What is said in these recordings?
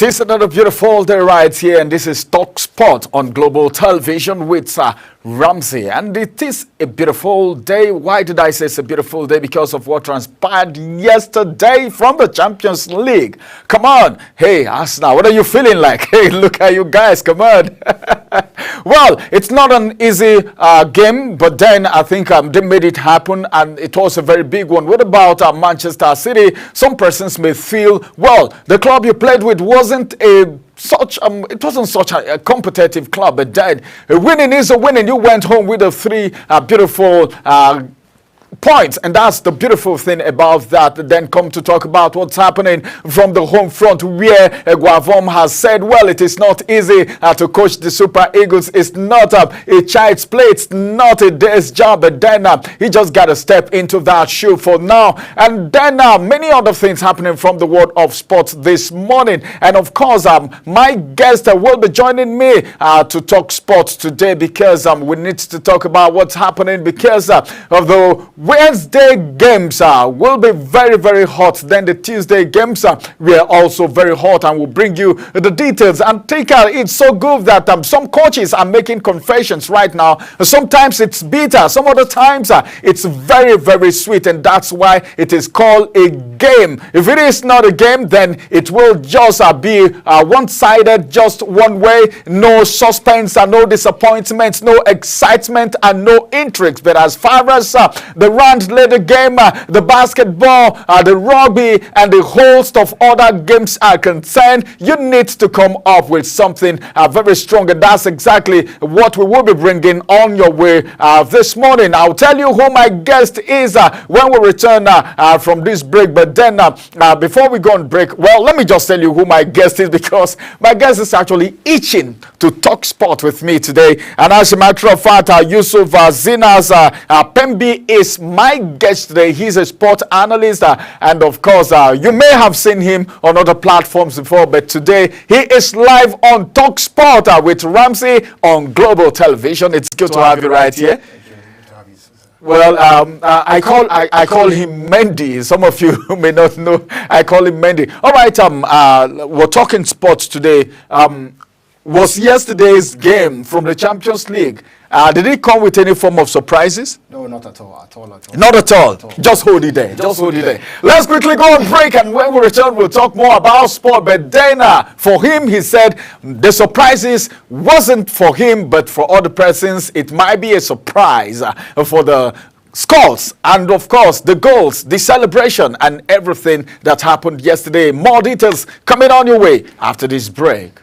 is another beautiful day right here, and this is Talk Sport on Global Television with Ramsey. And it is a beautiful day. Why did I say it's a beautiful day? Because of what transpired yesterday from the Champions League. Come on. Hey, Arsenal, what are you feeling like? Hey, look at you guys. Come on. Well, it's not an easy game, but then I think they made it happen, and it was a very big one. What about Manchester City? Some persons may feel, well, the club you played with wasn't it wasn't such a competitive club, but then winning is a winning. You went home with the three beautiful points, and that's the beautiful thing about that. Then come to talk about what's happening from the home front, where Guavom has said, well, it is not easy to coach the Super Eagles. It's not a child's play. It's not a day's job. But then he just got to step into that shoe for now. And then many other things happening from the world of sports this morning. And of course, my guest will be joining me to talk sports today, because we need to talk about what's happening because of the Wednesday games will be very, very hot. Then the Tuesday games were also very hot, and we'll bring you the details. And it's so good that some coaches are making confessions right now. Sometimes it's bitter, some other times it's very, very sweet, and that's why it is called a game. If it is not a game, then it will just be one-sided, just one way, no suspense and no disappointments, no excitement and no intrigues. But as far as the round later game, the basketball, the rugby, and the host of other games are concerned, you need to come up with something very strong, and that's exactly what we will be bringing on your way this morning. I'll tell you who my guest is when we return from this break. But then before we go on break, well, let me just tell you who my guest is, because my guest is actually itching to talk sport with me today. And as a matter of fact, Yusuf Zinas Pembi is my guest today. He's a sport analyst, and of course you may have seen him on other platforms before, but today he is live on Talk Sport with Ramsey on Global Television. It's good to have you right here. Well, I call him Mendy. Some of you may not know. I call him Mendy. All right, we're talking sports today. Was yesterday's game from the Champions League, did it come with any form of surprises? No, not at all. Not at all. Just hold it there. Just hold it there. Let's quickly go on break, and when we return, we'll talk more about sport. But then, for him, he said the surprises wasn't for him, but for other persons, it might be a surprise for the scores, and of course the goals, the celebration, and everything that happened yesterday. More details coming on your way after this break.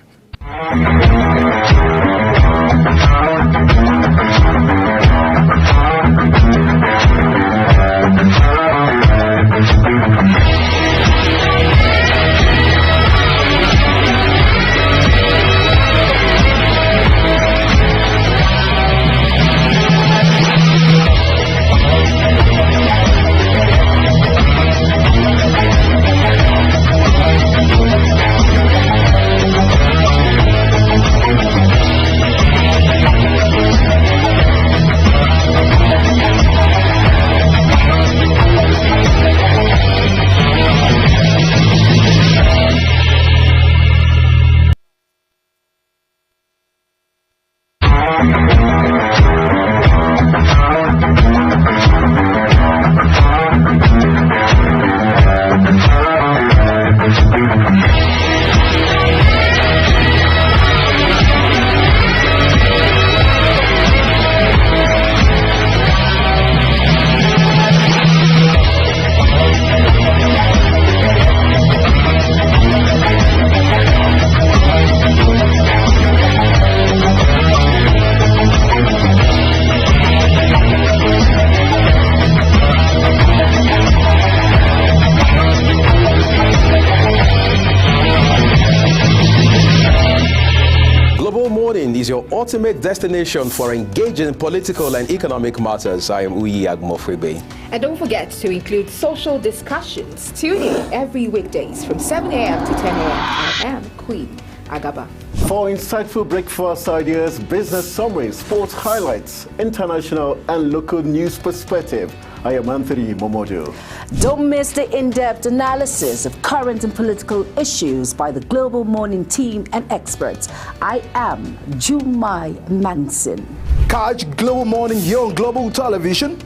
Is your ultimate destination for engaging political and economic matters. I am Uyi Agmofwebe. And don't forget to include social discussions. Tune in every weekdays from 7 a.m. to 10 a.m. I am Queen Agaba. For insightful breakfast ideas, business summaries, sports highlights, international and local news perspective, I am Anthony Momodu. Don't miss the in-depth analysis of current and political issues by the Global Morning team and experts. I am Jumai Manson. Catch Global Morning here on Global Television.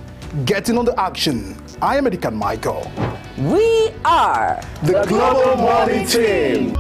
Getting on the action. I am Edikan Michael. We are The Global Morning Team.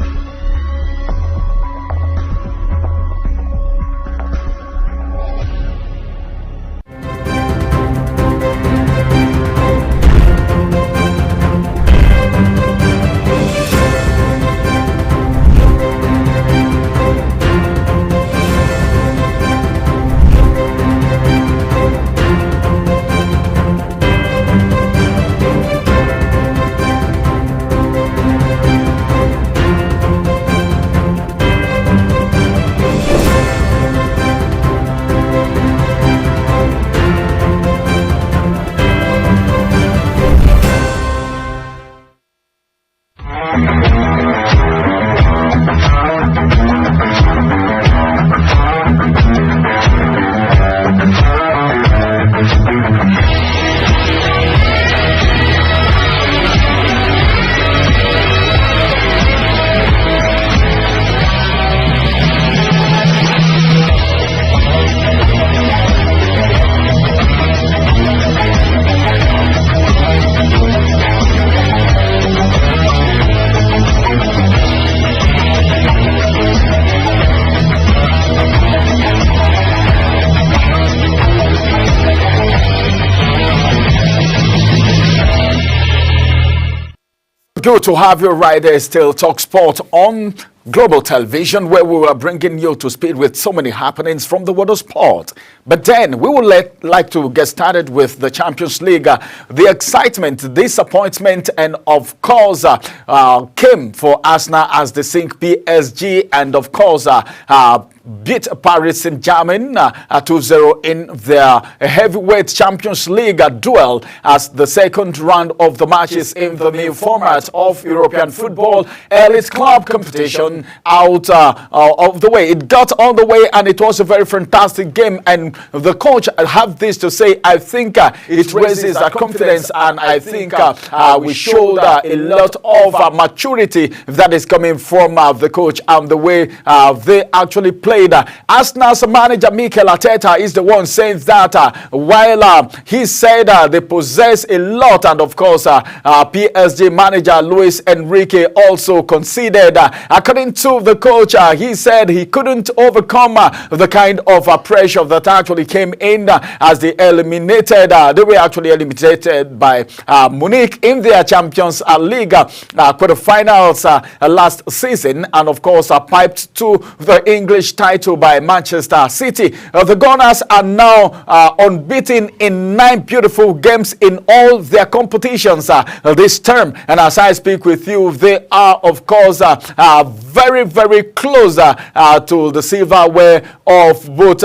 Good to have you right there, still Talk Sport on Global Television, where we are bringing you to speed with so many happenings from the world of sport. But then we would like to get started with the Champions League. The excitement, disappointment, and of course came for Arsenal as they sink PSG, and of course beat Paris Saint-Germain 2-0 in their heavyweight Champions League duel as the second round of the matches in the new format of European football elite club competition out of the way. It got on the way and it was a very fantastic game, and the coach have this to say. I think it raises our confidence, and I think we showed a lot of maturity that is coming from the coach and the way they actually played. Arsenal's manager Mikel Arteta is the one saying that while he said they possess a lot, and of course PSG manager Luis Enrique also conceded. According to the coach, he said he couldn't overcome the kind of pressure that actually came in as they were actually eliminated by Munich in their Champions League quarterfinals last season, and of course piped to the English title by Manchester City. The Gunners are now unbeaten in 9 beautiful games in all their competitions this term, and as I speak with you, they are of course very, very close to the silverware of both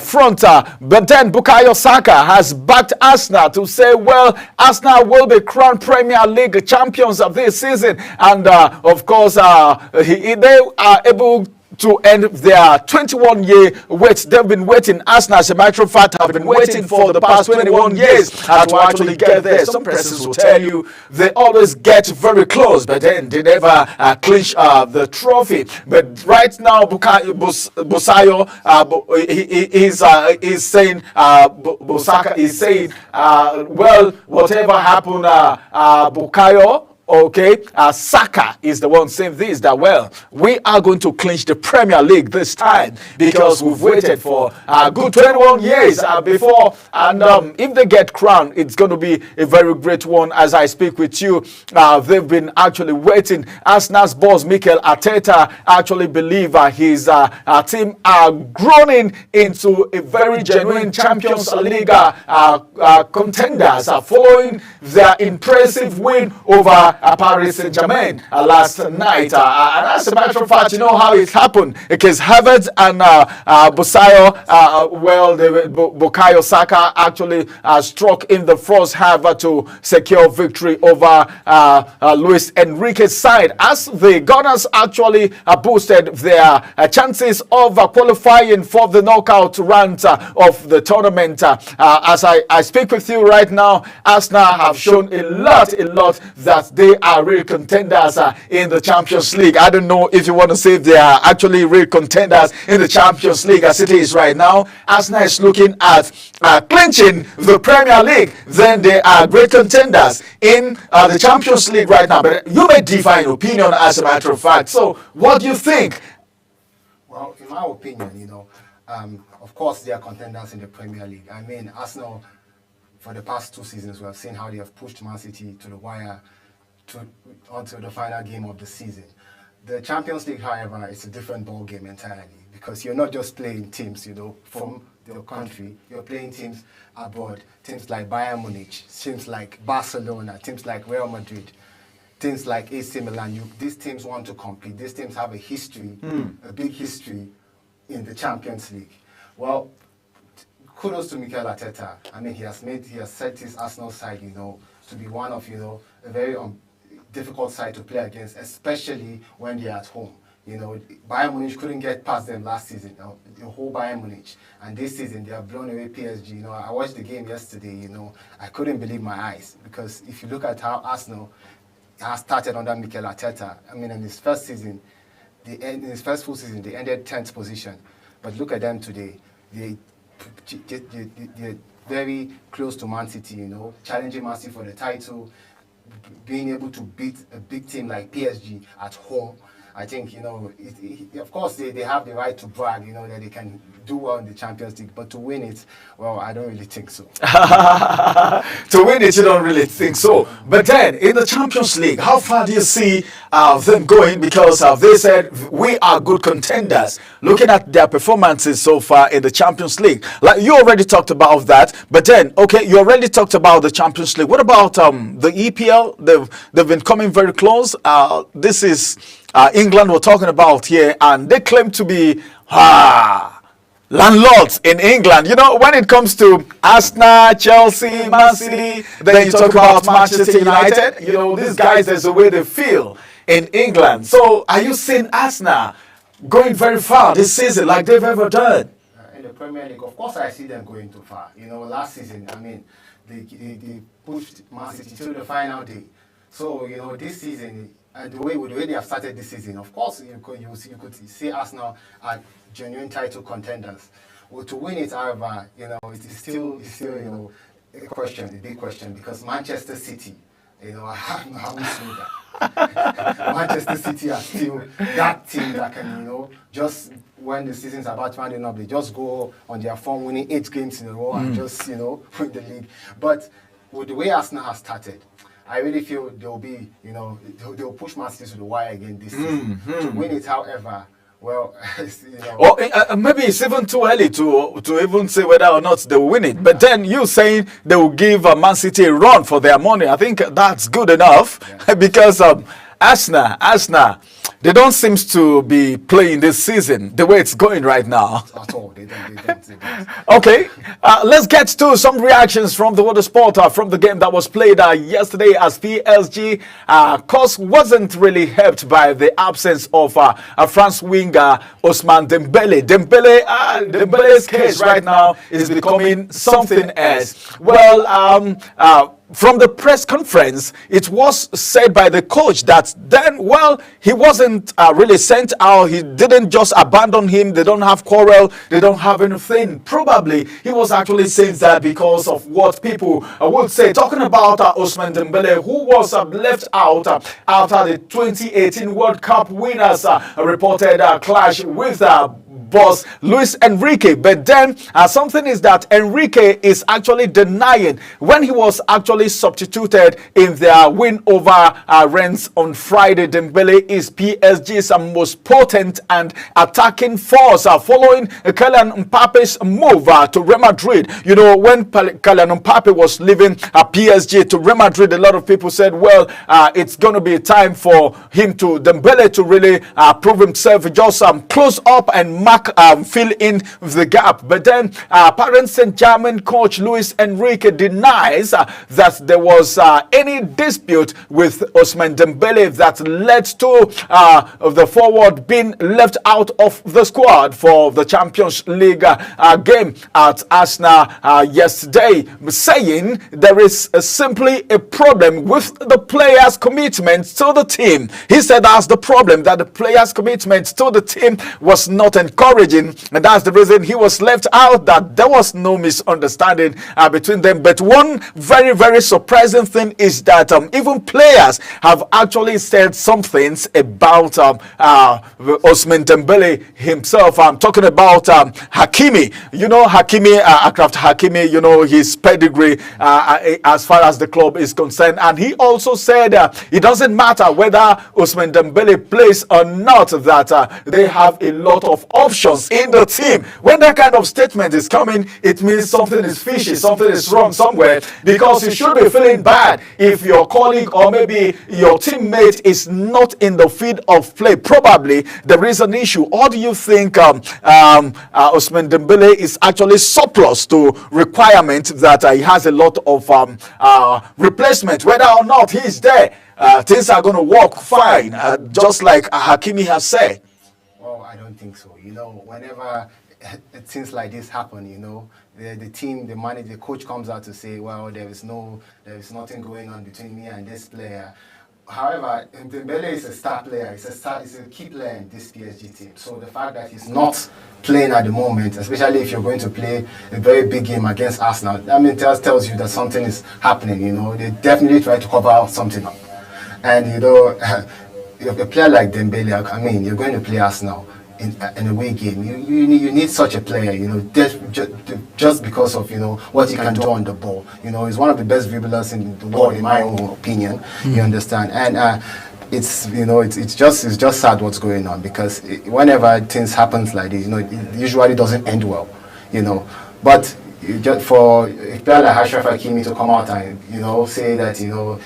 front. But then Bukayo Saka has backed Arsenal to say, well, Arsenal will be crowned Premier League champions of this season, and of course they are able to end their 21-year wait. They've been waiting. Arsenal, as a matter of fact, have been waiting for the past 21 years to actually get there. Some persons will tell you they always get very close, but then they never clinch the trophy. But right now, Busayo is saying, Busaka is saying, well, whatever happened, Bukayo, okay, Saka is the one saying this, that well, we are going to clinch the Premier League this time because we've waited for a good 21 years before, and if they get crowned, it's going to be a very great one. As I speak with you, they've been actually waiting. Arsenal's boss Mikel Arteta actually believe his team are growing into a very genuine Champions League contenders following their impressive win over Paris Saint-Germain last night. And as a matter of fact, you know how it happened. Because Havertz and Bukayo Saka actually struck in the first half to secure victory over Luis Enrique's side, as the Gunners actually boosted their chances of qualifying for the knockout round of the tournament. As I speak with you right now, Arsenal have shown a lot that they are real contenders in the Champions League. I don't know if you want to say they are actually real contenders in the Champions League as it is right now. Arsenal is looking at clinching the Premier League. Then they are great contenders in the Champions League right now. But you may differ in opinion, as a matter of fact. So what do you think? Well, in my opinion, of course they are contenders in the Premier League. I mean, Arsenal, for the past 2 seasons, we have seen how they have pushed Man City to the wire onto the final game of the season. The Champions League, however, is a different ball game entirely, because you're not just playing teams, from your country. You're playing teams abroad, teams like Bayern Munich, teams like Barcelona, teams like Real Madrid, teams like AC Milan. These teams want to compete. These teams have a history, a big history in the Champions League. Well, kudos to Mikel Arteta. I mean, he has set his Arsenal side, to be one of, a very difficult side to play against, especially when they're at home. Bayern Munich couldn't get past them last season, the whole Bayern Munich. And this season, they have blown away PSG. I watched the game yesterday, I couldn't believe my eyes. Because if you look at how Arsenal has started under Mikel Arteta, I mean, in his first season, in his first full season, they ended 10th position. But look at them today. They're very close to Man City, challenging Man City for the title, being able to beat a big team like PSG at home. I think, of course, they have the right to brag, that they can do well in the Champions League. But to win it, well, I don't really think so. To win it, you don't really think so. But then, in the Champions League, how far do you see them going? Because they said, we are good contenders. Looking at their performances so far in the Champions League. Like, you already talked about that. But then, okay, you already talked about the Champions League. What about the EPL? They've been coming very close. This is... England we're talking about here, and they claim to be landlords in England. When it comes to Arsenal, Chelsea, Man City, then you talk about Manchester United. These guys, there's a way they feel in England. So are you seeing Arsenal going very far this season like they've ever done? In the Premier League, of course I see them going too far. Last season, I mean, they pushed Man City to the final day. So, this season... And the way they have started this season, of course, you could see Arsenal are genuine title contenders. Well, to win it, however, it is still a big question, because Manchester City, I haven't seen that. Manchester City are still that team that can, just when the season's about rounding up, they just go on their form, winning 8 games in a row and just, win the league. But with the way Arsenal has started, I really feel they'll be, they'll push Man City to the wire again this season. To win it, however, well, Or maybe it's even too early to even say whether or not they will win it. But then you saying they will give Man City a run for their money, I think that's good enough. Because Arsenal, they don't seem to be playing this season the way it's going right now. At all, they don't. Okay, let's get to some reactions from the World of Sport from the game that was played yesterday, as PSG, course, wasn't really helped by the absence of France winger Ousmane Dembele. Dembele's case right now is becoming something else. Well, from the press conference, it was said by the coach that then, well, he wasn't really sent out. He didn't just abandon him. They don't have quarrel. They don't have anything. Probably he was actually saying that because of what people would say. Talking about Ousmane Dembele, who was left out after the 2018 World Cup winners reported clash with boss Luis Enrique. But then something is that Enrique is actually denying when he was actually substituted in their win over Rennes on Friday. Dembele is PSG's most potent and attacking force following Kylian Mbappe's move to Real Madrid. You know, when Kylian Mbappe was leaving PSG to Real Madrid, a lot of people said, well, it's going to be time for him to Dembele to really prove himself, just close up and fill in the gap. But then Paris Saint-Germain coach Luis Enrique denies that there was any dispute with Ousmane Dembele that led to the forward being left out of the squad for the Champions League game at Arsenal yesterday, saying there is simply a problem with the players' commitment to the team. He said that's the problem, that the players' commitment to the team was not encouraging, and that's the reason he was left out, that there was no misunderstanding between them. But one very, very surprising thing is that even players have actually said some things about Ousmane Dembele himself. I'm talking about Hakimi. You know, Achraf Hakimi, you know, his pedigree as far as the club is concerned. And he also said it doesn't matter whether Ousmane Dembele plays or not, that they have a lot of options in the team. When that kind of statement is coming, it means something is fishy, something is wrong somewhere, because you should be feeling bad if your colleague or maybe your teammate is not in the field of play. Probably there is an issue. Or do you think Ousmane Dembele is actually surplus to requirement, that he has a lot of replacement, whether or not he's there? Things are going to work fine, just like Hakimi has said. Well, I don't think so. You know, whenever things like this happen, you know, the team, the manager, the coach comes out to say, well, there is nothing going on between me and this player. However, Dembele is a star player. He's a key player in this PSG team. So the fact that he's not playing at the moment, especially if you're going to play a very big game against Arsenal, I mean, tells you that something is happening. You know, they definitely try to cover something up. And you know, a player like Dembele, I mean, you're going to play Arsenal in a away game. You need such a player, you know, just because of, you know, what he can do on the ball. You know, he's one of the best dribblers in the world, in my own opinion. You understand? And it's, you know, it's just sad what's going on, because whenever things happens like this, you know, it usually doesn't end well, you know. But just for a player like Achraf Hakimi to come out and, you know, say that, you know,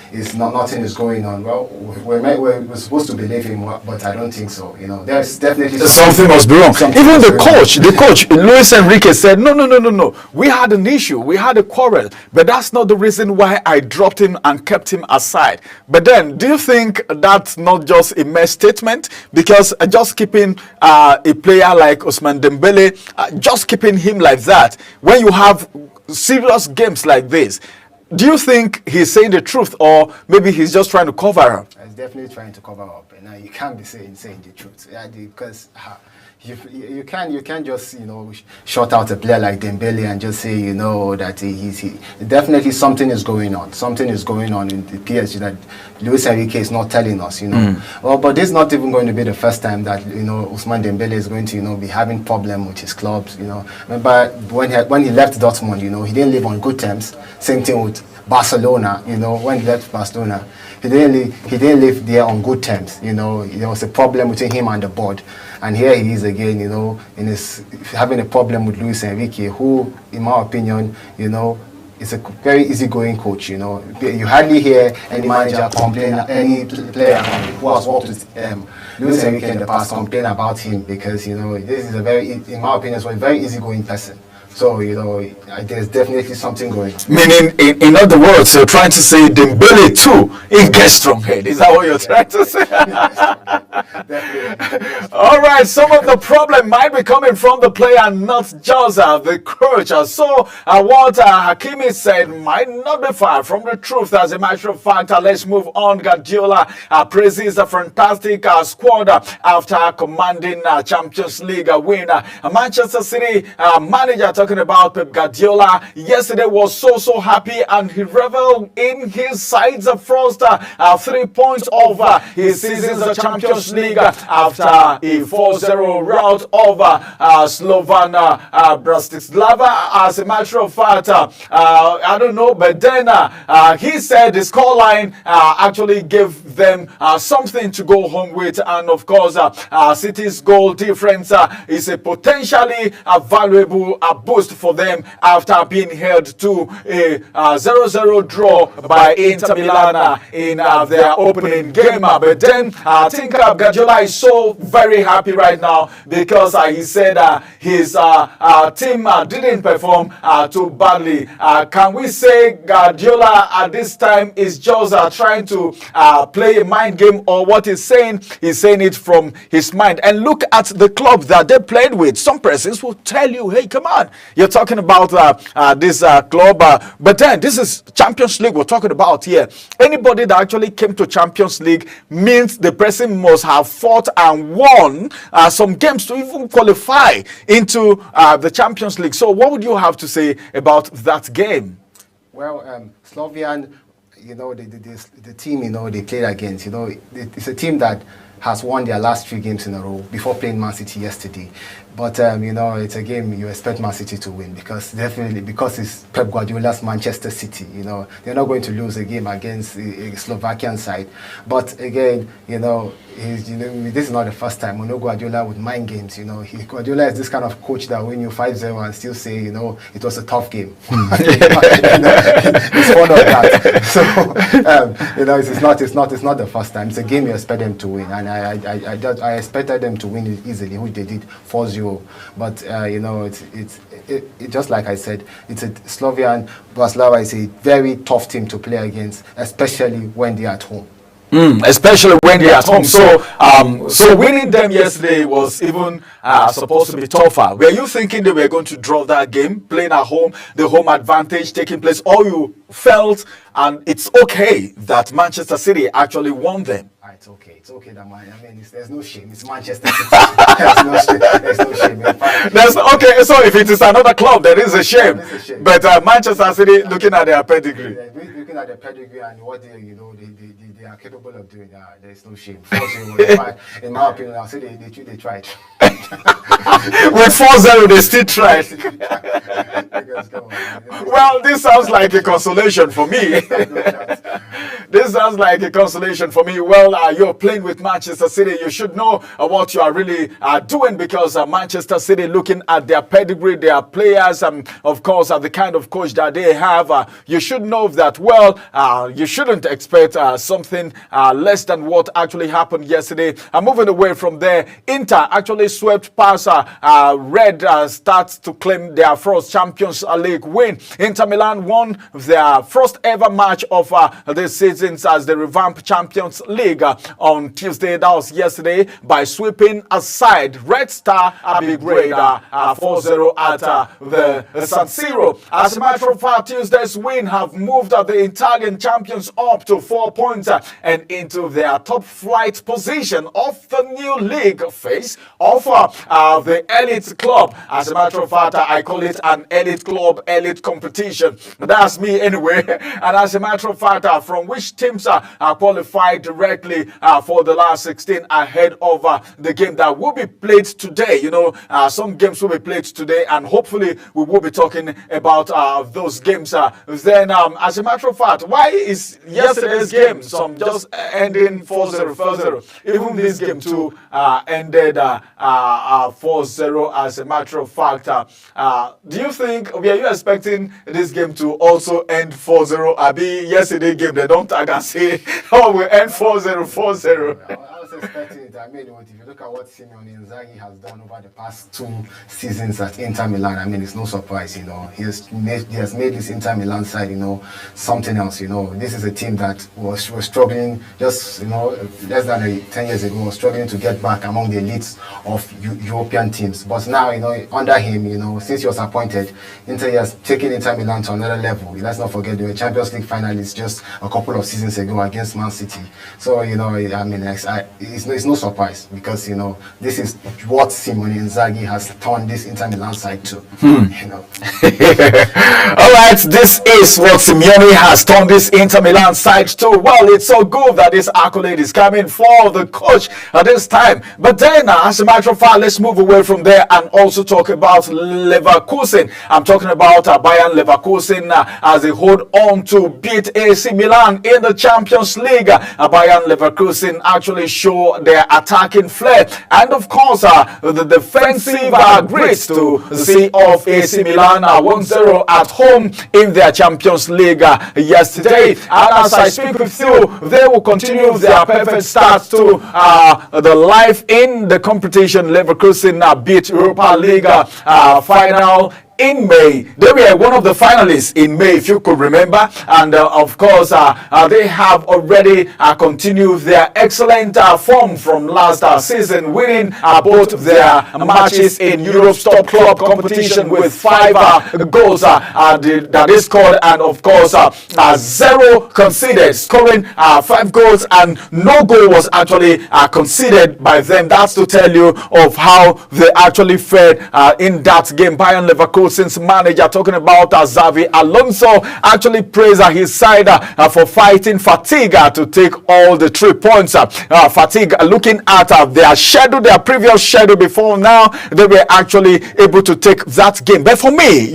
nothing is going on, well, we're supposed to believe him, but I don't think so. You know, there's definitely something must be wrong. Even the coach Luis Enrique said, no, we had an issue, we had a quarrel, but that's not the reason why I dropped him and kept him aside. But then, do you think that's not just a mere statement? Because just keeping a player like Ousmane Dembele, just keeping him like that, when you have serious games like this, do you think he's saying the truth, or maybe he's just trying to cover up? He's definitely trying to cover up, and you can't be saying the truth, because you can't just, you know, shut out a player like Dembele and just say, you know, that he definitely something is going on. Something is going on in the PSG that Luis Enrique is not telling us, you know. Well, but this is not even going to be the first time that, you know, Ousmane Dembele is going to, you know, be having problem with his clubs, you know. Remember when he left Dortmund, you know, he didn't live on good terms. Same thing with Barcelona, you know, when he left Barcelona, he didn't live there on good terms, you know. There was a problem between him and the board. And here he is again, you know, having a problem with Luis Enrique, who, in my opinion, you know, is a very easygoing coach. You know, you hardly hear any manager complain, any player who has worked with Luis Enrique in the past complain about him, because, you know, this is a very, in my opinion, a very easygoing person. So, you know, there's definitely something going on. Meaning, in other words, you're trying to say Dembele too, he gets strong head. Is that what you're trying to say? Definitely. All right, some of the problem might be coming from the player, not just the coach. So, what Hakimi said might not be far from the truth. As a matter of fact, let's move on. Guardiola praises a fantastic squad squad after commanding Champions League winner. Manchester City manager, talking about Pep Guardiola, yesterday was so happy, and he reveled in his side's first 3 points over his season's Champions League after a 4-0 rout over Slovan Bratislava. As a matter of fact, I don't know, but then he said the scoreline actually gave them something to go home with, and of course City's goal difference is a potentially valuable boost for them after being held to a 0-0 draw by Inter Milan in their opening game. But then I think Guardiola is so very happy right now because he said his team didn't perform too badly. Can we say Guardiola at this time is just trying to play a mind game, or what he's saying it from his mind? And look at the club that they played with. Some persons will tell you, hey, come on, you're talking about this club, but then this is Champions League we're talking about here. Anybody that actually came to Champions League means the person must have fought and won some games to even qualify into the Champions League. So what would you have to say about that game? Well, Slovan, you know, the team, you know, they played against, you know, it's a team that has won their last 3 games in a row before playing Man City yesterday. But, you know, it's a game you expect Man City to win because it's Pep Guardiola's Manchester City. You know, they're not going to lose a game against a Slovakian side. But again, you know, this is not the first time. We know Guardiola with mind games. You know, Guardiola is this kind of coach that win you 5-0 and still say, you know, it was a tough game. He's fond of that. So, you know, it's not the first time. It's a game you expect them to win, and I expected them to win it easily, which they did 4-0. But you know, it's just like I said, it's a Slovan Bratislava is a very tough team to play against, especially when they're at home. Especially when they're at home. So winning them yesterday was even supposed to be tougher. Were you thinking they were going to draw that game, playing at home, the home advantage taking place, or you felt and it's okay that Manchester City actually won them? It's okay. It's okay that there's no shame. It's Manchester City. There's no shame. Okay, so if it is another club, there is a shame. But Manchester City, looking at their pedigree. Looking at their pedigree and what they are capable of doing, there's no shame. In my opinion, I'll say they tried. With 4-0, they still tried. Well, this sounds like a consolation for me. This sounds like a consolation for me. Well, you're playing with Manchester City. You should know what you are really doing, because Manchester City, looking at their pedigree, their players, and of course, the kind of coach that they have, you should know that, well, you shouldn't expect something less than what actually happened yesterday. Moving away from there, Inter actually swept past Red Stars to claim their first Champions League win. Inter Milan won their first ever match of this season as the revamped Champions League on Tuesday, that was yesterday, by sweeping aside Red Star Belgrade 4-0 at the San Siro. As a matter of fact, Tuesday's win have moved the Italian champions up to 4 points and into their top flight position of the new league phase of the elite club. As a matter of fact, I call it an elite club, elite competition. That's me anyway. And as a matter of fact, from which teams are qualified directly for the last 16 ahead of the game that will be played today. You know, some games will be played today, and hopefully we will be talking about those games. Then, as a matter of fact, why is yesterday's game some just ending 4-0, 4-0? Even this game too ended 4-0. As a matter of fact, do you think, were you expecting this game to also end 4-0? Yesterday game, they don't tag and say, oh, we end 4-0, 4-0. I was expecting it. I mean, if you look at what Simone Inzaghi has done over the past 2 seasons at Inter Milan, I mean, it's no surprise, you know. He has made this Inter Milan side, you know, something else, you know. This is a team that was struggling just, you know, less than 10 years ago, was struggling to get back among the elites of European teams. But now, you know, under him, you know, since he was appointed, Inter has taken Inter Milan to another level. Let's not forget, they were Champions League finalists just a couple of seasons ago against Man City. So, you know, I mean, it's no surprise surprised because, this is what Simone Inzaghi has turned this Inter Milan side to. All right, this is what Simeone has turned this Inter Milan side to. Well, it's so good that this accolade is coming for the coach at this time. But then, as a matter of fact, let's move away from there and also talk about Leverkusen. I'm talking about Bayern Leverkusen as they hold on to beat AC Milan in the Champions League. Bayern Leverkusen actually show their attacking flair. And of course, the defensive grits to see off AC Milan 1-0 at home in their Champions League yesterday. And as I speak with you, they will continue their perfect start to the life in the competition. Leverkusen beat Europa League final in May. They were one of the finalists in May, if you could remember, and of course they have already continued their excellent form from last season, winning both their matches in Europe's top club competition with 5 goals that they scored, and of course 0 conceded, scoring 5 goals and no goal was actually conceded by them. That's to tell you of how they actually fared in that game. Bayern Leverkusen's manager, talking about Xavi Alonso, actually praised his side for fighting fatigue to take all the 3 points. Fatigue, looking at their schedule, their previous schedule before now, they were actually able to take that game. But for me,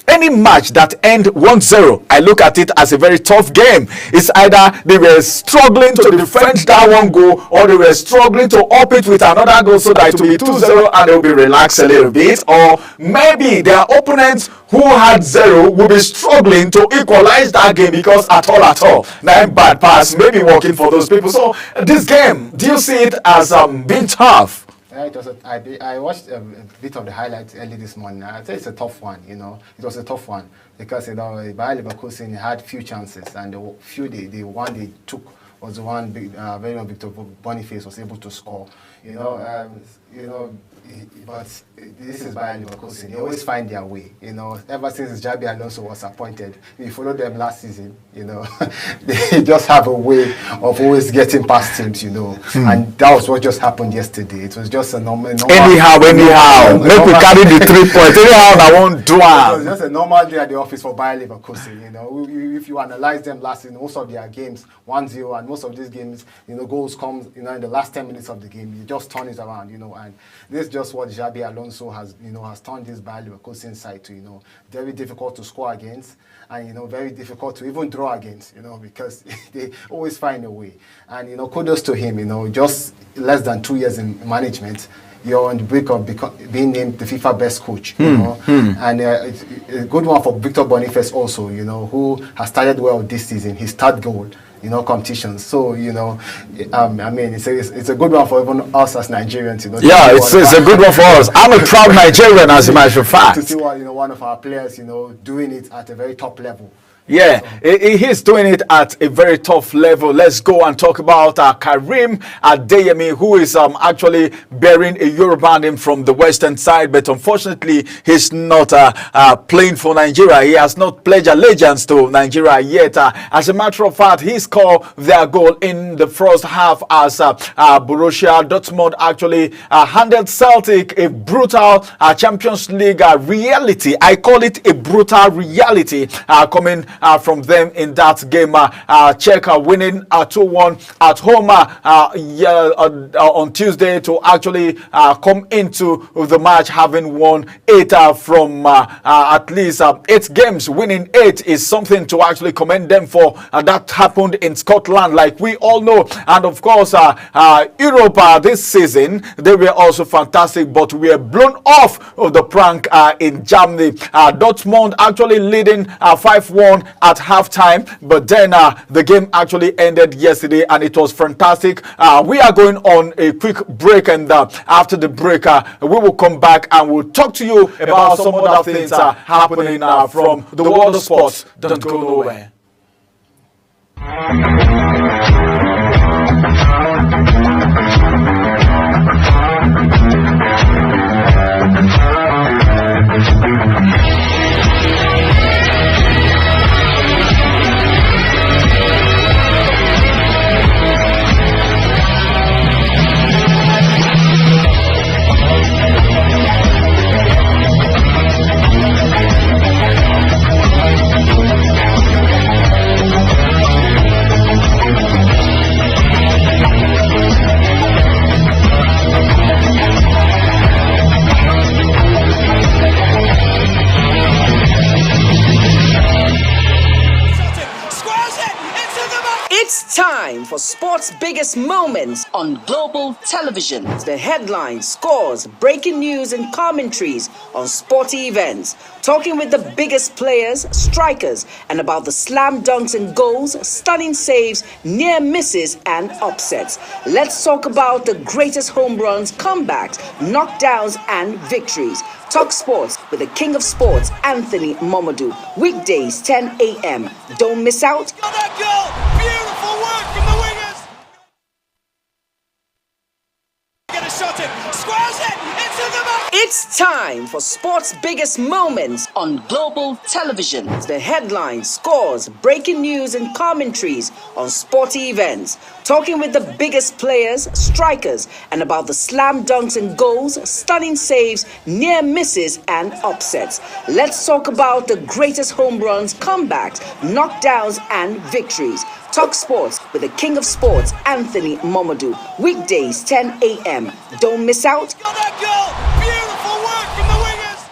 any match that end 1-0, I look at it as a very tough game. It's either they were struggling to defend that one goal, or they were struggling to up it with another goal so that it will be 2-0 and they'll be relaxed a little bit, or maybe their opponents who had 0 will be struggling to equalize that game because at all 9 bad pass may be working for those people. So this game, do you see it as being tough? Yeah, it was. I watched a bit of the highlights early this morning. I'd say it's a tough one. It was a tough one because Bayer Leverkusen had few chances, and the few the one they took was the one very young Victor Boniface was able to score. But this is Bayer Leverkusen. They always find their way. Ever since Xabi Alonso was appointed, we followed them last season. They just have a way of always getting past teams. And that was what just happened yesterday. It was just a normal. Anyhow, make we carry the 3 points. Anyhow, I won't do it. It was just a normal day at the office for Bayer Leverkusen. If you analyze them last season, most of their games 1-0, and most of these games, goals come, in the last 10 minutes of the game. You just turn it around, and this is just what Xabi Alonso has turned this Bayer Leverkusen side to, very difficult to score against, and very difficult to even draw against, because they always find a way. And kudos to him, just less than 2 years in management, you're on the brink of being named the FIFA best coach, and it's a good one for Victor Boniface also, who has started well this season, his 3rd goal. Competitions. So, it's a good one for even us as Nigerians. Yeah, it's a good one for us. I'm a proud Nigerian, as a matter of fact. To see one of our players, doing it at a very top level. Yeah, he's doing it at a very tough level. Let's go and talk about Karim Adeyemi, who is actually bearing a Yoruba name from the western side, but unfortunately he's not playing for Nigeria. He has not pledged allegiance to Nigeria yet. As a matter of fact, he scored their goal in the first half as Borussia Dortmund actually handed Celtic a brutal Champions League reality. I call it a brutal reality coming from them in that game. Czech winning 2-1 at home on Tuesday to actually come into the match having won 8 from at least 8 games. Winning 8 is something to actually commend them for. That happened in Scotland, like we all know. And of course, Europe this season, they were also fantastic, but we were blown off of the prank in Germany. Dortmund actually leading 5-1 at halftime, but then the game actually ended yesterday and it was fantastic. We are going on a quick break, and after the break we will come back and we'll talk to you about some other things happening from the world of sports. Don't go nowhere. time for sports' biggest moments on global television. The headlines, scores, breaking news, and commentaries on sporty events. Talking with the biggest players, strikers, and about the slam dunks and goals, stunning saves, near misses, and upsets. Let's talk about the greatest home runs, comebacks, knockdowns, and victories. Talk Sports with the King of Sports, Anthony Momodu. Weekdays, 10 a.m. Don't miss out. Oh, that goal! Beautiful work from the wingers! Get a shot in, squares it, into the back! It's time for sports' biggest moments on global television. The headlines, scores, breaking news, and commentaries on sporty events. Talking with the biggest players, strikers, and about the slam dunks and goals, stunning saves, near misses, and upsets. Let's talk about the greatest home runs, comebacks, knockdowns, and victories. Talk Sports with the King of Sports, Anthony Momodu. Weekdays, 10 a.m. Don't miss out. Oh, that goal! Beautiful work from the wingers!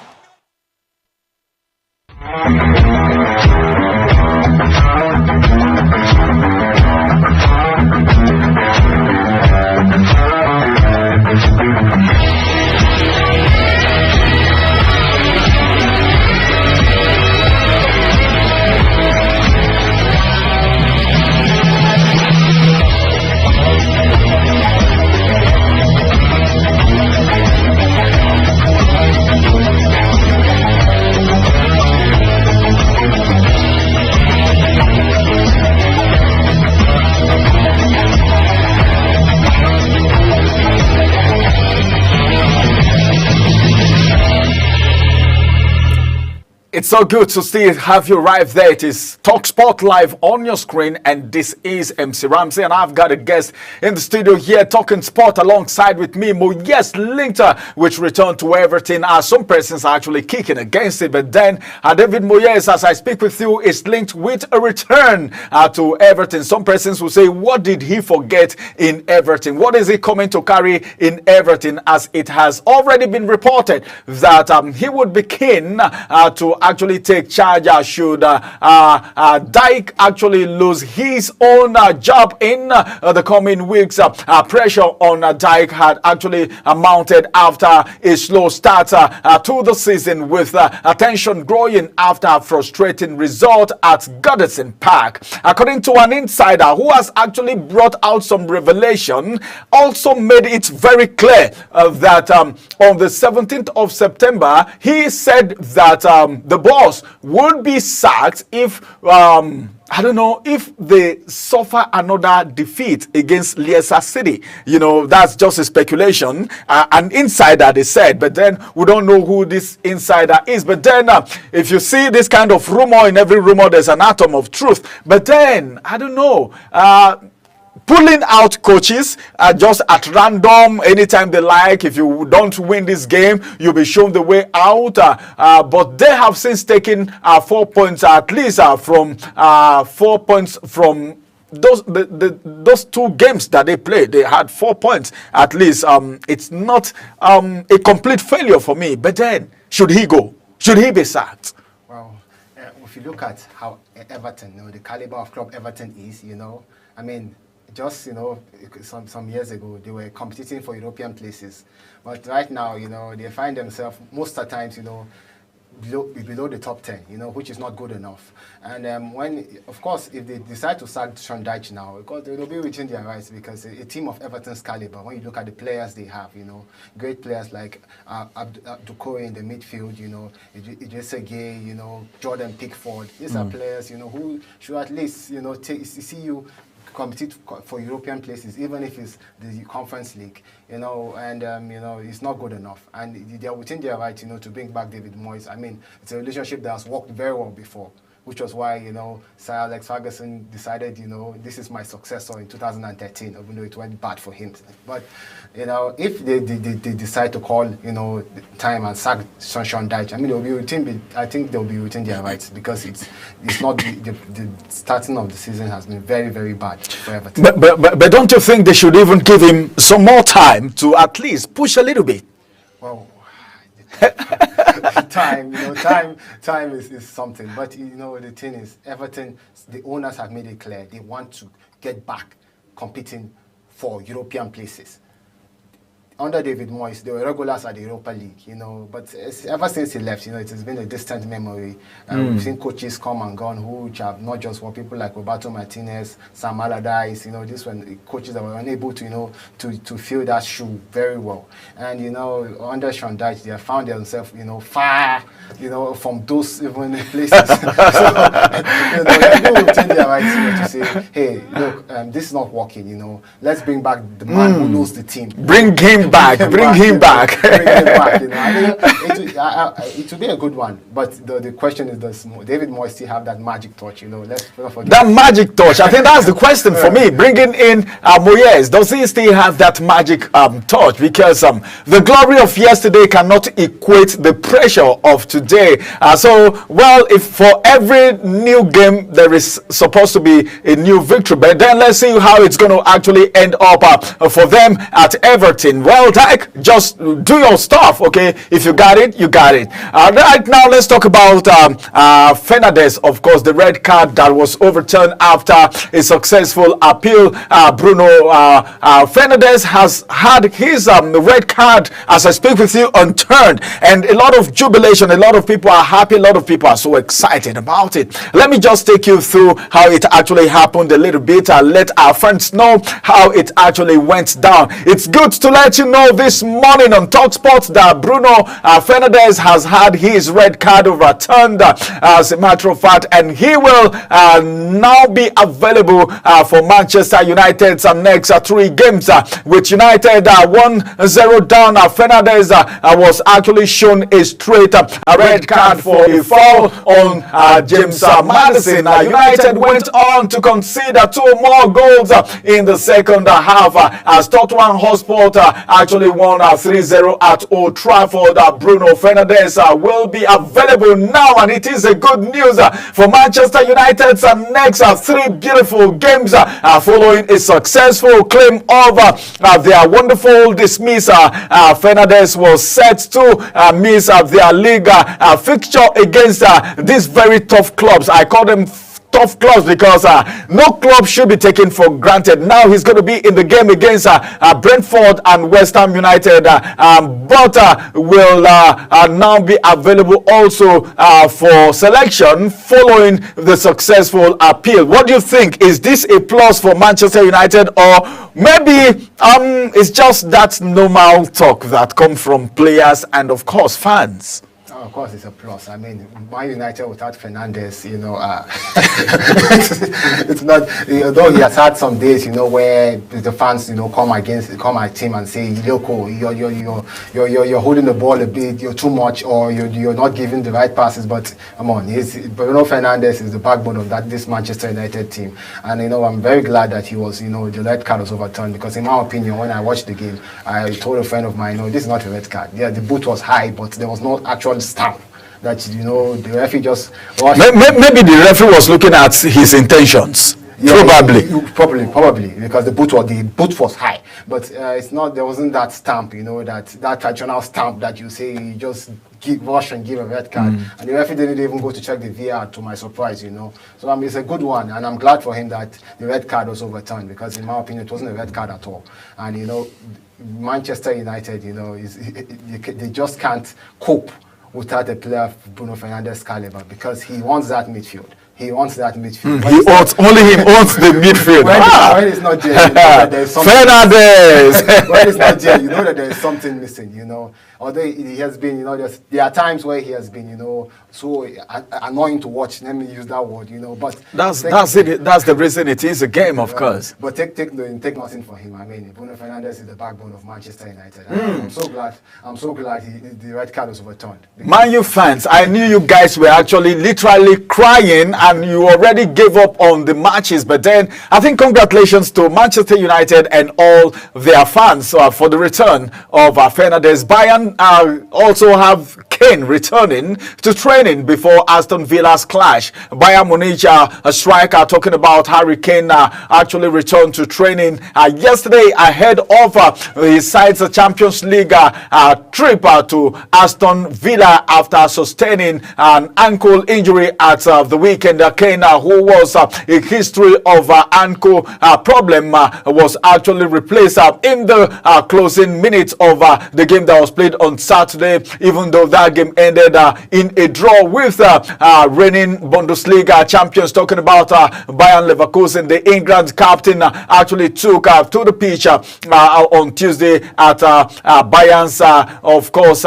It's so good to still have you right there. It is Talk Sport live on your screen, and this is MC Ramsey, and I've got a guest in the studio here talking sport alongside with me, Moyes Linter, which returned to Everton. Some persons are actually kicking against it, but then David Moyes, as I speak with you, is linked with a return to Everton. Some persons will say, what did he forget in Everton? What is he coming to carry in Everton? As it has already been reported that he would be keen to actually take charge should Dyke actually lose his own job in the coming weeks. Pressure on Dyke had actually mounted after a slow start to the season, with tension growing after a frustrating result at Goodison Park. According to an insider who has actually brought out some revelation, also made it very clear that on the 17th of September, he said that the boss would be sacked if I don't know, if they suffer another defeat against Leicester City. You know, that's just a speculation. An insider, they said, but then we don't know who this insider is. But then if you see this kind of rumor, in every rumor there's an atom of truth. But then, I don't know, pulling out coaches just at random anytime they like. If you don't win this game, you'll be shown the way out. But they have since taken 4 points at least from 4 points from those two games that they played. They had 4 points at least. It's not a complete failure for me. But then, should he go? Should he be sacked? Well, if you look at how Everton, the caliber of club Everton is, I mean, just, some years ago, they were competing for European places. But right now, they find themselves most of the times, below the top 10, which is not good enough. And when, of course, if they decide to sack Sean Dyche now, because they'll be within their rights, because a team of Everton's caliber, when you look at the players they have, great players like Doucouré in the midfield, Idrissa Gueye, Jordan Pickford, these are players, who should at least, see you compete for European places, even if it's the Conference League, and it's not good enough. And they're within their right, to bring back David Moyes. I mean, it's a relationship that has worked very well before, which was why, Sir Alex Ferguson decided, this is my successor in 2013, even though it went bad for him. But, if they decide to call, time and sack Sean Dyche, I mean, I think they'll be within their rights, because it's not the starting of the season has been very, very bad for Everton. But don't you think they should even give him some more time to at least push a little bit? Well, time is something. But the thing is, Everton, the owners have made it clear they want to get back competing for European places. Under David Moyes, they were regulars at the Europa League, you know, but ever since he left, you know, it has been a distant memory. We've seen coaches come and gone who have not just for people like Roberto Martinez, Sam Allardyce, you know, these were coaches that were unable to, you know, to fill that shoe very well. And, you know, under Sean Dyche, they have found themselves, you know, far, you know, from those even places. So, you know, people will take their rights to say, hey, look, this is not working, you know, let's bring back the man who knows the team. Bring him back. Bring him back. Bring him back. You know, I mean, it will be a good one. But the question is, does David Moyes still have that magic touch? You know, let's not forget that magic touch. I think that's the question for me. Bringing in Moyes, does he still have that magic touch? Because the glory of yesterday cannot equate the pressure of today. If for every new game there is supposed to be a new victory, but then let's see how it's going to actually end up for them at Everton. Well, Dak, just do your stuff, okay? If you got it, you got it. Right now, let's talk about Fernandes, of course, the red card that was overturned after a successful appeal. Bruno Fernandes has had his red card, as I speak with you, unturned, and a lot of jubilation. A lot of people are happy. A lot of people are so excited about it. Let me just take you through how it actually happened a little bit. Let our friends know how it actually went down. It's good to let you know this morning on TalkSport that Bruno Fernandes has had his red card overturned, as a matter of fact, and he will now be available for Manchester United's next 3 games. With United 1-0 down, Fernandes was actually shown a straight red card for a foul on James Maddison. United went on to concede 2 more goals in the second half as Tottenham Hotspur actually won 3-0 at Old Trafford. Bruno Fernandes will be available now, and it is a good news for Manchester United's next 3 beautiful games following a successful claim of their wonderful dismiss. Fernandes was set to miss their league fixture against these very tough clubs. I call them tough clubs because no club should be taken for granted. Now he's going to be in the game against Brentford and West Ham United, but will now be available also for selection following the successful appeal. What do you think? Is this a plus for Manchester United, or maybe it's just that normal talk that comes from players and of course fans? Of course, it's a plus. I mean, Man United without Fernandes, you know, it's not. Although he has had some days, you know, where the fans, you know, come at him and say, "Look, you're holding the ball a bit, you're too much, or you're not giving the right passes." But come on, Bruno Fernandes is the backbone of this Manchester United team, and you know, I'm very glad that he was, you know, the red card was overturned, because in my opinion, when I watched the game, I told a friend of mine, "No, this is not a red card. Yeah, the boot was high, but there was no actual stamp that, you know, the referee just maybe the referee was looking at his intentions." Yeah, probably because the boot was high, but it's not. There wasn't that stamp, you know, that traditional stamp that you say you just rush and give a red card, and the referee didn't even go to check the VAR, to my surprise, you know. So it's a good one, and I'm glad for him that the red card was overturned, because in my opinion it wasn't a red card at all. And you know, Manchester United, you know, they just can't cope without a player of Bruno Fernandes' caliber, because he wants that midfield. He wants that midfield. Only him wants the midfield. When it's not there, you know that there's something. Fernandes! When it's not there, you know that there's something missing, you know. Although he has been, you know, there are times where he has been, you know, so annoying to watch. Let me use that word, you know. But that's it. That's the reason it is a game, of course. But take nothing for him. I mean, Bruno Fernandes is the backbone of Manchester United. I'm so glad the red card was overturned. Man U fans, I knew you guys were actually literally crying, and you already gave up on the matches. But then I think congratulations to Manchester United and all their fans for the return of Fernandes. Bayern also have Kane returning to training before Aston Villa's clash. Bayern Munich a striker, talking about Harry Kane, actually returned to training yesterday ahead of his side's Champions League trip to Aston Villa after sustaining an ankle injury at the weekend. and Kane, who was a history of ankle problem, was actually replaced in the closing minutes of the game that was played on Saturday, even though that game ended in a draw with reigning Bundesliga champions. Talking about Bayern Leverkusen, the England captain actually took to the pitch on Tuesday at Bayern's, of course,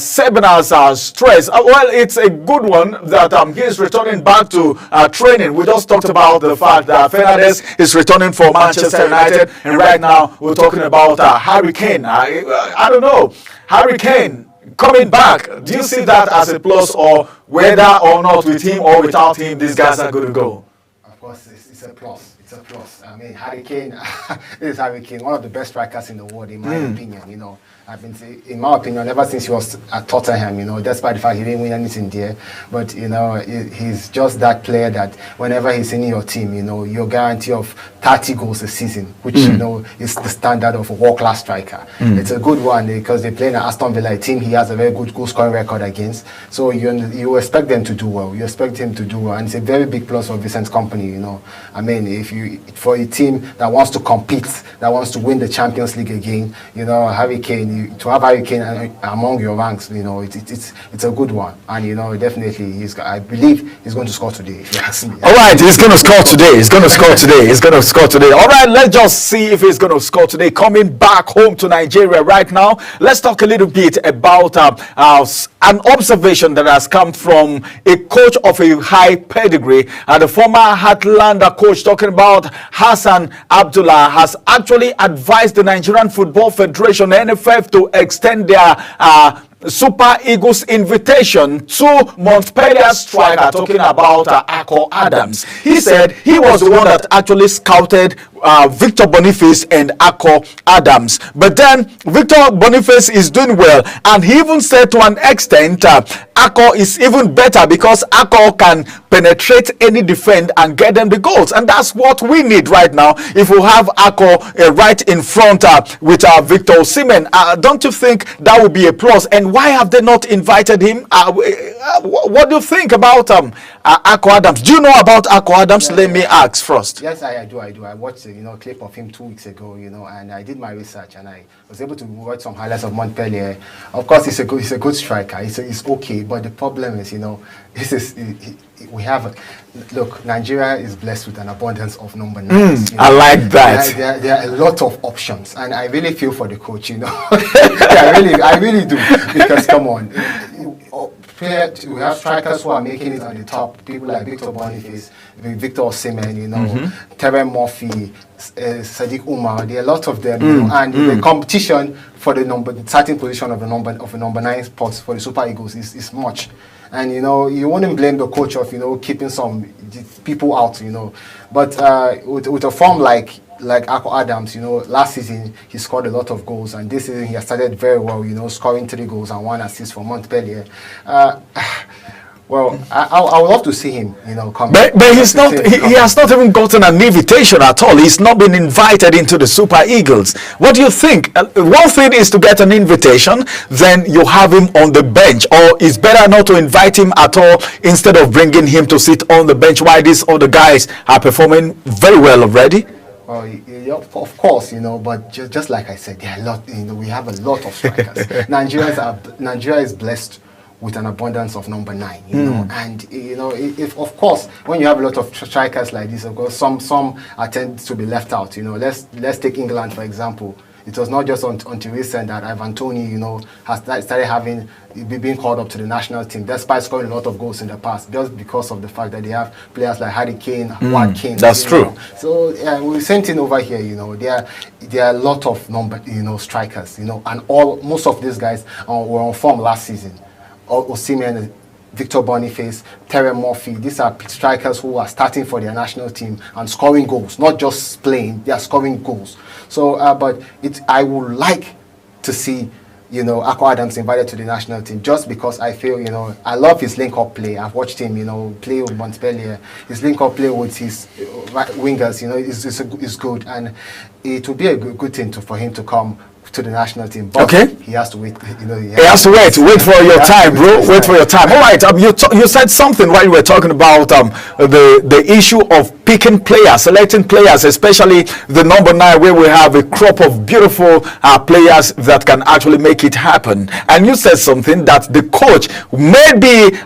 seminars stress. Well, it's a good one that he's returning back to training. We just talked about the fact that Fernandes is returning for Manchester United, and right now we're talking about Harry Kane. I don't know, Harry Kane coming back. Do you see that as a plus, or whether or not with him or without him, these guys are going to go? Of course, it's a plus. It's a plus. I mean, Harry Kane, this is Harry Kane, one of the best strikers in the world, in my opinion. You know, I've been saying, in my opinion, ever since he was at Tottenham, you know, despite the fact he didn't win anything there, but, you know, he's just that player that whenever he's in your team, you know, you're guarantee of 30 goals a season, which, you know, is the standard of a world-class striker. It's a good one because they play in an Aston Villa team. He has a very good goal-scoring record against, so you expect them to do well. You expect him to do well, and it's a very big plus for Vincent's company, you know. I mean, if you, for a team that wants to compete, that wants to win the Champions League again, you know, Harry Kane, to have Harry Kane among your ranks, you know, it's a good one, and you know, definitely I believe he's going to score today. If you ask me. All right, he's going to score today. He's going to score today. He's going to score today. All right, let's just see if he's going to score today. Coming back home to Nigeria right now, let's talk a little bit about an observation that has come from a coach of a high pedigree. The former Atlanta coach, talking about Hassan Abdullah, has actually advised the Nigerian Football Federation, NFF, to extend their Super Eagles invitation to Montpellier striker, talking about Akol Adams. He said he was the one that actually scouted Victor Boniface and Akol Adams. But then Victor Boniface is doing well, and he even said to an extent Akol is even better because Akol can penetrate any defense and get them the goals, and that's what we need right now. If we have Akol right in front with Victor Osimhen, don't you think that would be a plus? And why have they not invited him? What do you think about Akol Adams? Do you know about Akol Adams? Let me ask first. Yes, I do. I watched a clip of him 2 weeks ago, you know, and I did my research and I was able to watch some highlights of Montpellier. Of course, he's a good striker. He's okay, but the problem is, you know, look, Nigeria is blessed with an abundance of number 9s. I like that. There are a lot of options, and I really feel for the coach, you know. I really do, because come on, we have strikers who are making it on the top. People like Victor Boniface, Victor Osimhen, you know, Terence Murphy, Sadiq Umar. There are a lot of them, you know, and the competition for the starting position of a number 9 spot for the Super Eagles is much. And you know, you wouldn't blame the coach of, you know, keeping some people out, you know. But with a form like Akol Adams, you know, last season he scored a lot of goals, and this season he has started very well, you know, scoring 3 goals and 1 assist for Montpellier. Well, I would love to see him, you know, come. But he's not. He has not even gotten an invitation at all. He's not been invited into the Super Eagles. What do you think? One thing is to get an invitation, then you have him on the bench, or it's better not to invite him at all instead of bringing him to sit on the bench while these other guys are performing very well already. Well, yeah, of course, you know, but just like I said, there are a lot. You know, we have a lot of strikers. Nigeria is blessed with an abundance of number 9, you know, and you know, if of course when you have a lot of strikers like this, of course some tend to be left out. You know, let's take England for example. It was not just until recent that Ivan Toney, you know, has started being called up to the national team, despite scoring a lot of goals in the past, just because of the fact that they have players like Harry Kane, Watkins. That's true. Know. So we're same thing over here. You know, there are a lot of strikers. You know, and most of these guys were on form last season. Osimhen, Victor Boniface, Terence Murphy. These are strikers who are starting for their national team and scoring goals, not just playing. They are scoring goals. So, but I would like to see, you know, Akol Adams invited to the national team, just because I feel, you know, I love his link-up play. I've watched him, you know, play with Montpellier. His link-up play with his wingers, you know, is good, and it would be a good thing for him to come to the national team. But Okay. he has to wait. You know, He has to wait for your time, bro. Wait for your time. All right. You said something while you were talking about the issue of picking players, selecting players, especially the number 9, where we have a crop of beautiful players that can actually make it happen. And you said something that the coach, maybe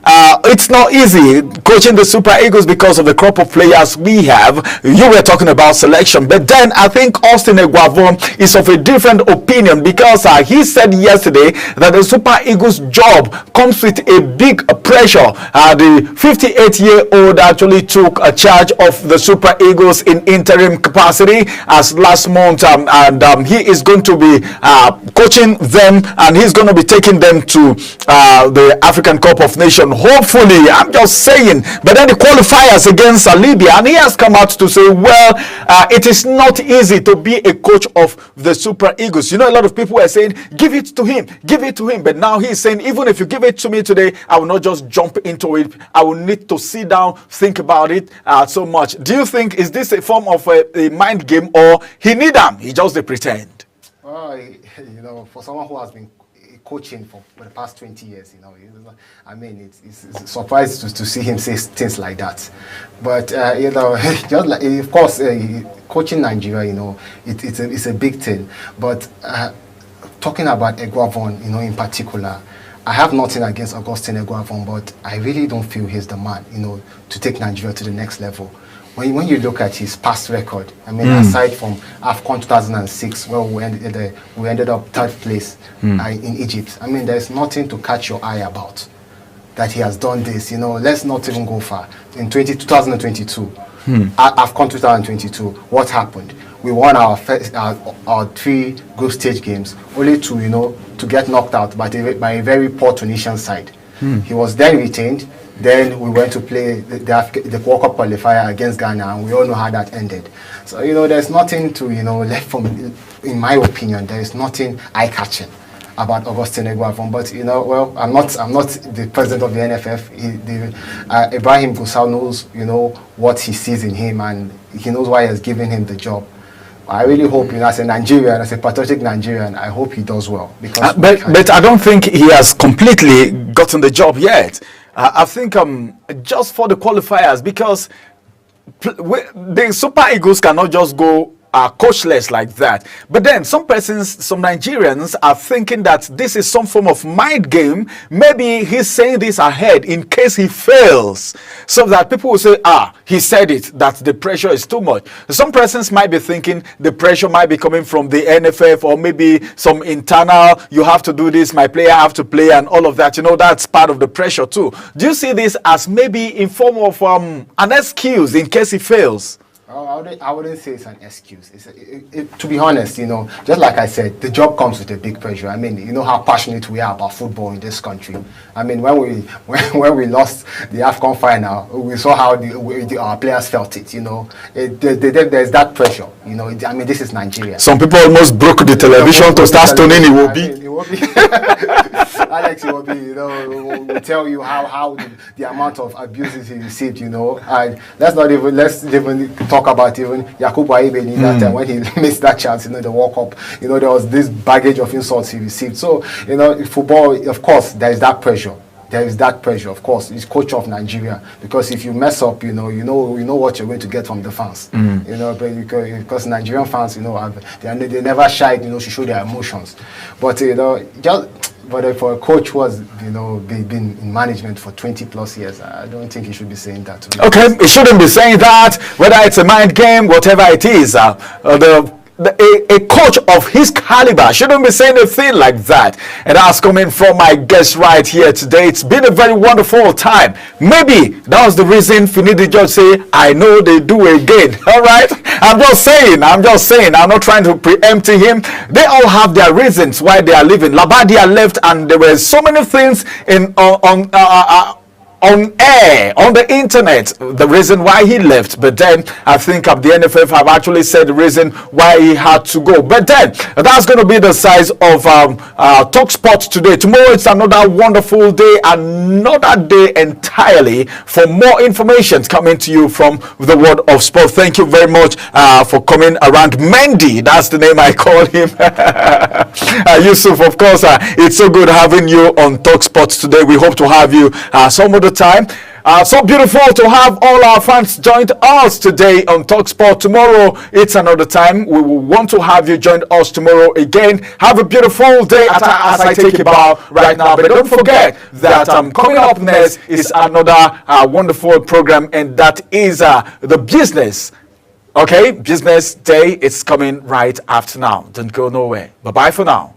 it's not easy coaching the Super Eagles because of the crop of players we have. You were talking about selection, but then I think Austin Eguavoen is of a different opinion, because he said yesterday that the Super Eagles job comes with a big pressure. The 58-year-old actually took a charge of the Super Eagles in interim capacity as last month, and he is going to be coaching them, and he's going to be taking them to the African Cup of Nations. Hopefully, I'm just saying. But then the qualifiers against Libya, and he has come out to say, well, it is not easy to be a coach of the Super Eagles. You know, a lot of people were saying, give it to him, give it to him. But now he's saying, even if you give it to me today, I will not just jump into it. I will need to sit down, think about it so much. Do you think, is this a form of a mind game, or he need them? He just they pretend? Well, you know, for someone who has been coaching for the past 20 years, you know, I mean, it's surprising to see him say things like that. But you know, just like, of course, coaching Nigeria, you know, it's a big thing. But talking about Eguavoen, you know, in particular, I have nothing against Augustine Eguavoen, but I really don't feel he's the man, you know, to take Nigeria to the next level. When you look at his past record, I mean, aside from AFCON 2006, where we ended up 3rd place in Egypt, I mean, there's nothing to catch your eye about that he has done this. You know, let's not even go far. In 2022, AFCON 2022, what happened? We won our 3 group stage games, only to, you know, to get knocked out by a very poor Tunisian side. He was then retained. Then we went to play the World Cup qualifier against Ghana, and we all know how that ended. So, you know, there's nothing to, you know, left from, in my opinion, there is nothing eye-catching about Augustine Eguavoen. But, you know, well, I'm not the president of the NFF. Ibrahim Gusau knows, you know, what he sees in him, and he knows why he has given him the job. I really hope, you know, as a Nigerian, as a patriotic Nigerian, I hope he does well. Because but I don't think he has completely gotten the job yet. I think just for the qualifiers, because the Super Eagles cannot just go coachless like that. But then some persons, some Nigerians are thinking that this is some form of mind game. Maybe he's saying this ahead in case he fails, so that people will say, he said it, that the pressure is too much. Some persons might be thinking the pressure might be coming from the NFF, or maybe some internal, you have to do this, my player have to play, and all of that. You know, that's part of the pressure too. Do you see this as maybe in form of an excuse in case he fails? I wouldn't say it's an excuse. To be honest, you know, just like I said, the job comes with a big pressure. I mean, you know how passionate we are about football in this country. I mean, when we lost the AFCON final, we saw how our players felt it. You know, there's that pressure. You know, I mean, this is Nigeria. Some people almost broke the television to start stoning Iwobi. Alex Iwobi, you know, will tell you how the amount of abuses he received. You know, and let's even talk about even Yakubu Aibeni that time when he missed that chance, you know, the World Cup. You know, there was this baggage of insults he received. So, you know, football, of course, there is that pressure. There is that pressure, of course. He's coach of Nigeria, because if you mess up, you know what you're going to get from the fans. You know, because Nigerian fans, you know, they never shy, you know, to show their emotions. But you know, but for a coach who has, you know, been in management for 20 plus years, I don't think he should be saying that. Okay, he shouldn't be saying that, whether it's a mind game, whatever it is. A coach of his caliber shouldn't be saying a thing like that. And that's coming from my guest right here today. It's been a very wonderful time. Maybe that was the reason Finidi George say, I know they do again. All right, I'm just saying, I'm not trying to preempt him. They all have their reasons why they are leaving. Labadia left, and there were so many things on air, on the internet, the reason why he left. But then I think the NFF have actually said the reason why he had to go. But then that's going to be the size of Talk Sports today. Tomorrow it's another wonderful day, another day entirely for more information coming to you from the world of sport. Thank you very much for coming around. Mendy, that's the name I call him. Yusuf, of course, it's so good having you on Talk Sports today. We hope to have you some other time. So beautiful to have all our fans join us today on Talk Sport. Tomorrow it's another time. We will want to have you join us tomorrow again. Have a beautiful day as I take a bow right now. But don't forget that coming up next is another wonderful program, and that is the business. Okay, business day. It's coming right after now. Don't go nowhere. Bye bye for now.